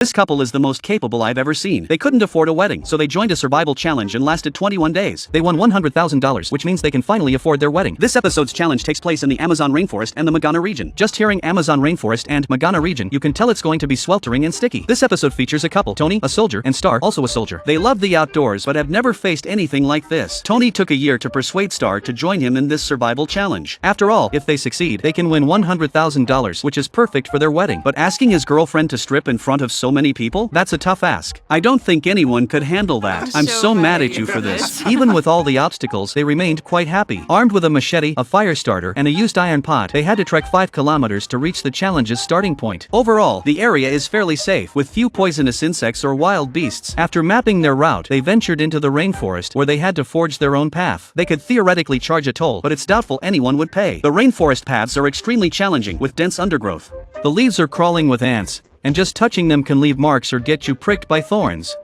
This couple is the most capable I've ever seen. They couldn't afford a wedding, so they joined a survival challenge and lasted 21 days. They won $100,000, which means they can finally afford their wedding. This episode's challenge takes place in the Amazon rainforest and the Magana region. Just hearing Amazon rainforest and Magana region, you can tell it's going to be sweltering and sticky. This episode features a couple, Tony, a soldier, and Star, also a soldier. They love the outdoors but have never faced anything like this. Tony took a year to persuade Star to join him in this survival challenge. After all, if they succeed, they can win $100,000, which is perfect for their wedding. But asking his girlfriend to strip in front of so many people? That's a tough ask. I don't think anyone could handle that. I'm so mad at you for this. Even with all the obstacles, they remained quite happy. Armed with a machete, a fire starter, and a used iron pot, they had to trek 5 kilometers to reach the challenge's starting point. Overall, the area is fairly safe, with few poisonous insects or wild beasts. After mapping their route, they ventured into the rainforest, where they had to forge their own path. They could theoretically charge a toll, but it's doubtful anyone would pay. The rainforest paths are extremely challenging, with dense undergrowth. The leaves are crawling with ants, and just touching them can leave marks or get you pricked by thorns.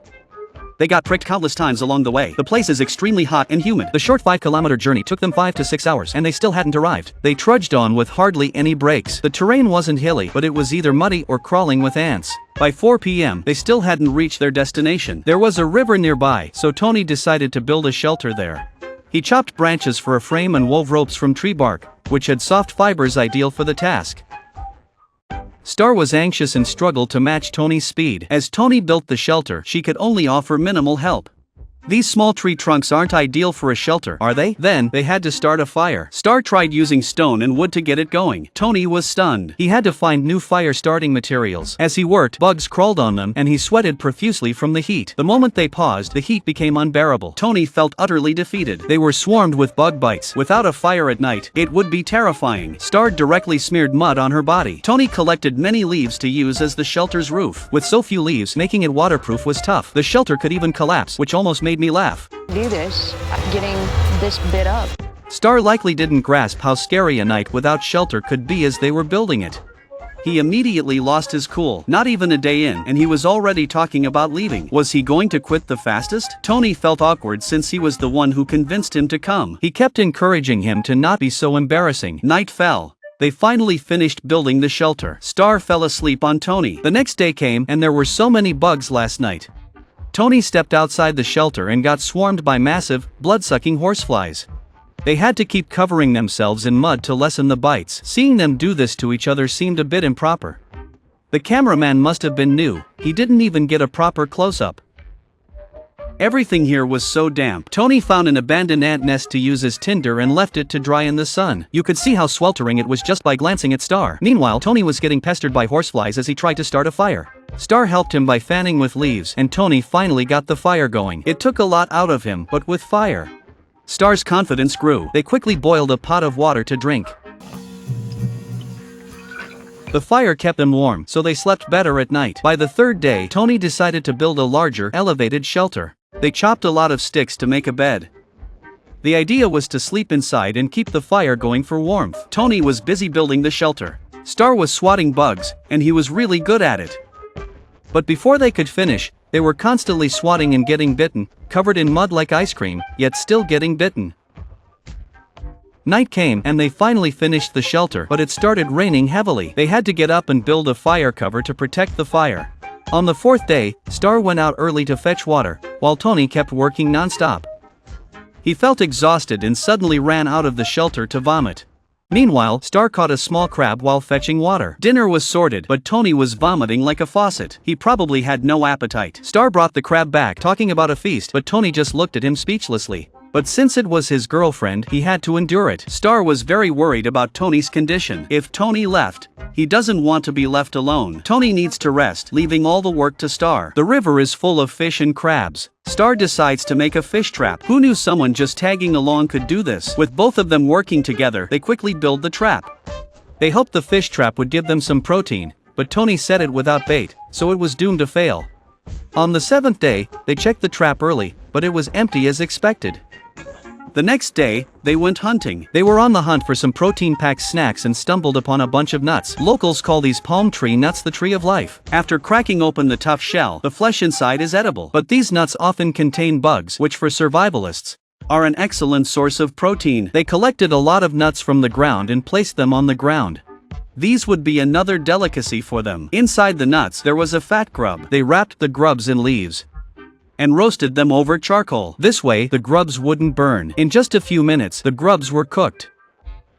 They got pricked countless times along the way. The place is extremely hot and humid. The short 5-kilometer journey took them 5 to 6 hours, and they still hadn't arrived. They trudged on with hardly any breaks. The terrain wasn't hilly, but it was either muddy or crawling with ants. By 4 p.m., they still hadn't reached their destination. There was a river nearby, so Tony decided to build a shelter there. He chopped branches for a frame and wove ropes from tree bark, which had soft fibers ideal for the task. Star was anxious and struggled to match Tony's speed. As Tony built the shelter, she could only offer minimal help. These small tree trunks aren't ideal for a shelter, are they? Then, they had to start a fire. Star tried using stone and wood to get it going. Tony was stunned. He had to find new fire-starting materials. As he worked, bugs crawled on them, and he sweated profusely from the heat. The moment they paused, the heat became unbearable. Tony felt utterly defeated. They were swarmed with bug bites. Without a fire at night, it would be terrifying. Star directly smeared mud on her body. Tony collected many leaves to use as the shelter's roof. With so few leaves, making it waterproof was tough. The shelter could even collapse, which almost made me laugh. Do this, getting this bit up. Star likely didn't grasp how scary a night without shelter could be as they were building it. He immediately lost his cool. Not even a day in, and he was already talking about leaving. Was he going to quit the fastest? Tony felt awkward since he was the one who convinced him to come. He kept encouraging him to not be so embarrassing. Night fell. They finally finished building the shelter. Star fell asleep on Tony. The next day came, and there were so many bugs last night. Tony stepped outside the shelter and got swarmed by massive, blood-sucking horseflies. They had to keep covering themselves in mud to lessen the bites. Seeing them do this to each other seemed a bit improper. The cameraman must have been new. He didn't even get a proper close-up. Everything here was so damp. Tony found an abandoned ant nest to use as tinder and left it to dry in the sun. You could see how sweltering it was just by glancing at Star. Meanwhile, Tony was getting pestered by horseflies as he tried to start a fire. Star helped him by fanning with leaves, and Tony finally got the fire going. It took a lot out of him, but with fire, Star's confidence grew. They quickly boiled a pot of water to drink. The fire kept them warm, so they slept better at night. By the third day, Tony decided to build a larger, elevated shelter. They chopped a lot of sticks to make a bed. The idea was to sleep inside and keep the fire going for warmth. Tony was busy building the shelter. Star was swatting bugs, and he was really good at it. But before they could finish, they were constantly swatting and getting bitten, covered in mud like ice cream, yet still getting bitten. Night came, and they finally finished the shelter, but it started raining heavily. They had to get up and build a fire cover to protect the fire. On the 4th day, Star went out early to fetch water, while Tony kept working non-stop. He felt exhausted and suddenly ran out of the shelter to vomit. Meanwhile, Star caught a small crab while fetching water. Dinner was sorted, but Tony was vomiting like a faucet. He probably had no appetite. Star brought the crab back, talking about a feast, but Tony just looked at him speechlessly. But since it was his girlfriend, he had to endure it. Star was very worried about Tony's condition. If Tony left, he doesn't want to be left alone. Tony needs to rest, leaving all the work to Star. The river is full of fish and crabs. Star decides to make a fish trap. Who knew someone just tagging along could do this? With both of them working together, they quickly build the trap. They hoped the fish trap would give them some protein, but Tony set it without bait, so it was doomed to fail. On the 7th day, they checked the trap early, but it was empty as expected. The next day, they went hunting. They were on the hunt for some protein-packed snacks and stumbled upon a bunch of nuts. Locals call these palm tree nuts the tree of life. After cracking open the tough shell, the flesh inside is edible. But these nuts often contain bugs, which for survivalists are an excellent source of protein. They collected a lot of nuts from the ground and placed them on the ground. These would be another delicacy for them. Inside the nuts there was a fat grub. They wrapped the grubs in leaves and roasted them over charcoal. This way, the grubs wouldn't burn. In just a few minutes, the grubs were cooked.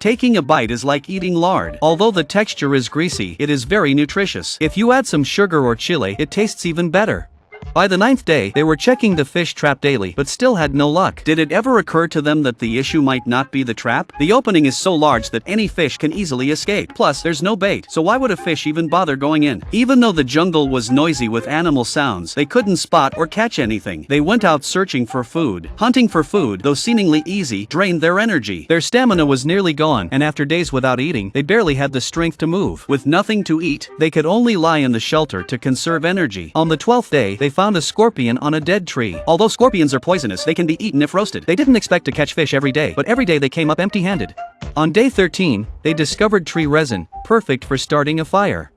Taking a bite is like eating lard. Although the texture is greasy, it is very nutritious. If you add some sugar or chili, it tastes even better. By the 9th day, they were checking the fish trap daily, but still had no luck. Did it ever occur to them that the issue might not be the trap? The opening is so large that any fish can easily escape. Plus, there's no bait, so why would a fish even bother going in? Even though the jungle was noisy with animal sounds, they couldn't spot or catch anything. They went out searching for food. Hunting for food, though seemingly easy, drained their energy. Their stamina was nearly gone, and after days without eating, they barely had the strength to move. With nothing to eat, they could only lie in the shelter to conserve energy. On the 12th day, they found a scorpion on a dead tree. Although scorpions are poisonous, they can be eaten if roasted. They didn't expect to catch fish every day, but every day they came up empty-handed. On day 13, they discovered tree resin, perfect for starting a fire.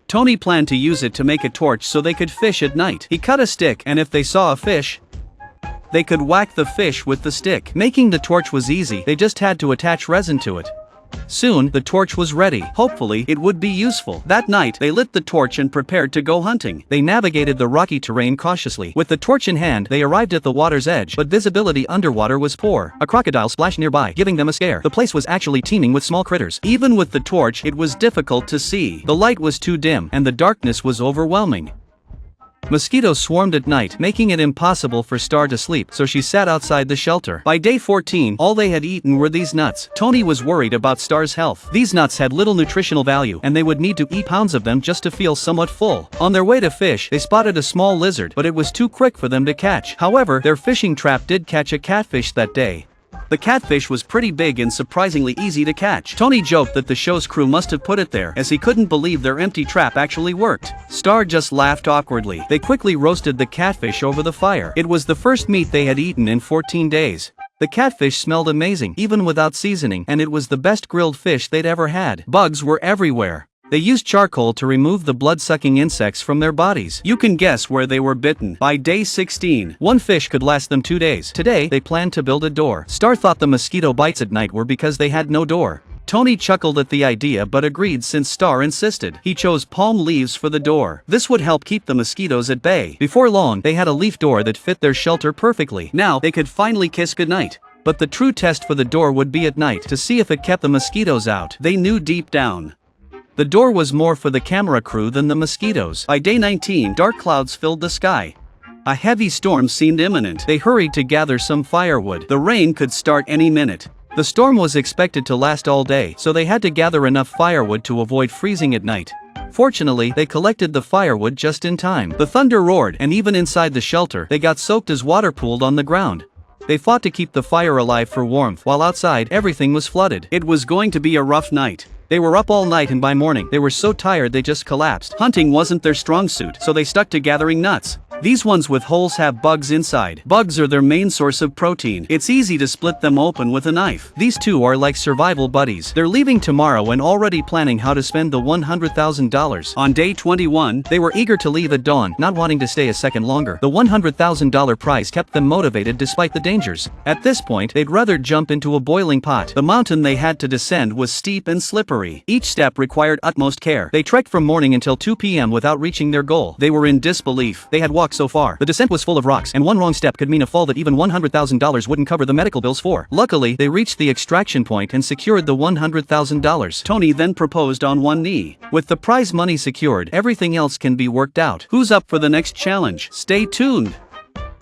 Tony planned to use it to make a torch so they could fish at night. He cut a stick, and if they saw a fish, they could whack the fish with the stick. Making the torch was easy, they just had to attach resin to it. Soon, the torch was ready. Hopefully, it would be useful. That night, they lit the torch and prepared to go hunting. They navigated the rocky terrain cautiously. With the torch in hand, they arrived at the water's edge, but visibility underwater was poor. A crocodile splashed nearby, giving them a scare. The place was actually teeming with small critters. Even with the torch, it was difficult to see. The light was too dim, and the darkness was overwhelming. Mosquitoes swarmed at night, making it impossible for Star to sleep, so she sat outside the shelter. By day 14, all they had eaten were these nuts. Tony was worried about Star's health. These nuts had little nutritional value, and they would need to eat pounds of them just to feel somewhat full. On their way to fish, they spotted a small lizard, but it was too quick for them to catch. However, their fishing trap did catch a catfish that day. The catfish was pretty big and surprisingly easy to catch. Tony joked that the show's crew must have put it there, as he couldn't believe their empty trap actually worked. Star just laughed awkwardly. They quickly roasted the catfish over the fire. It was the first meat they had eaten in 14 days. The catfish smelled amazing, even without seasoning, and it was the best grilled fish they'd ever had. Bugs were everywhere. They used charcoal to remove the blood-sucking insects from their bodies. You can guess where they were bitten. By day 16, one fish could last them 2 days. Today, they planned to build a door. Star thought the mosquito bites at night were because they had no door. Tony chuckled at the idea but agreed since Star insisted. He chose palm leaves for the door. This would help keep the mosquitoes at bay. Before long, they had a leaf door that fit their shelter perfectly. Now, they could finally kiss goodnight. But the true test for the door would be at night, to see if it kept the mosquitoes out. They knew deep down the door was more for the camera crew than the mosquitoes. By day 19, dark clouds filled the sky. A heavy storm seemed imminent. They hurried to gather some firewood. The rain could start any minute. The storm was expected to last all day, so they had to gather enough firewood to avoid freezing at night. Fortunately, they collected the firewood just in time. The thunder roared, and even inside the shelter, they got soaked as water pooled on the ground. They fought to keep the fire alive for warmth, while outside, everything was flooded. It was going to be a rough night. They were up all night, and by morning, they were so tired they just collapsed. Hunting wasn't their strong suit, so they stuck to gathering nuts. These ones with holes have bugs inside. Bugs are their main source of protein. It's easy to split them open with a knife. These two are like survival buddies. They're leaving tomorrow and already planning how to spend the $100,000. On day 21, they were eager to leave at dawn, not wanting to stay a second longer. The $100,000 prize kept them motivated despite the dangers. At this point, they'd rather jump into a boiling pot. The mountain they had to descend was steep and slippery. Each step required utmost care. They trekked from morning until 2 p.m. without reaching their goal. They were in disbelief. They had walked so far. The descent was full of rocks, and one wrong step could mean a fall that even $100,000 wouldn't cover the medical bills for. Luckily, they reached the extraction point and secured the $100,000. Tony then proposed on one knee. With the prize money secured, everything else can be worked out. Who's up for the next challenge? Stay tuned.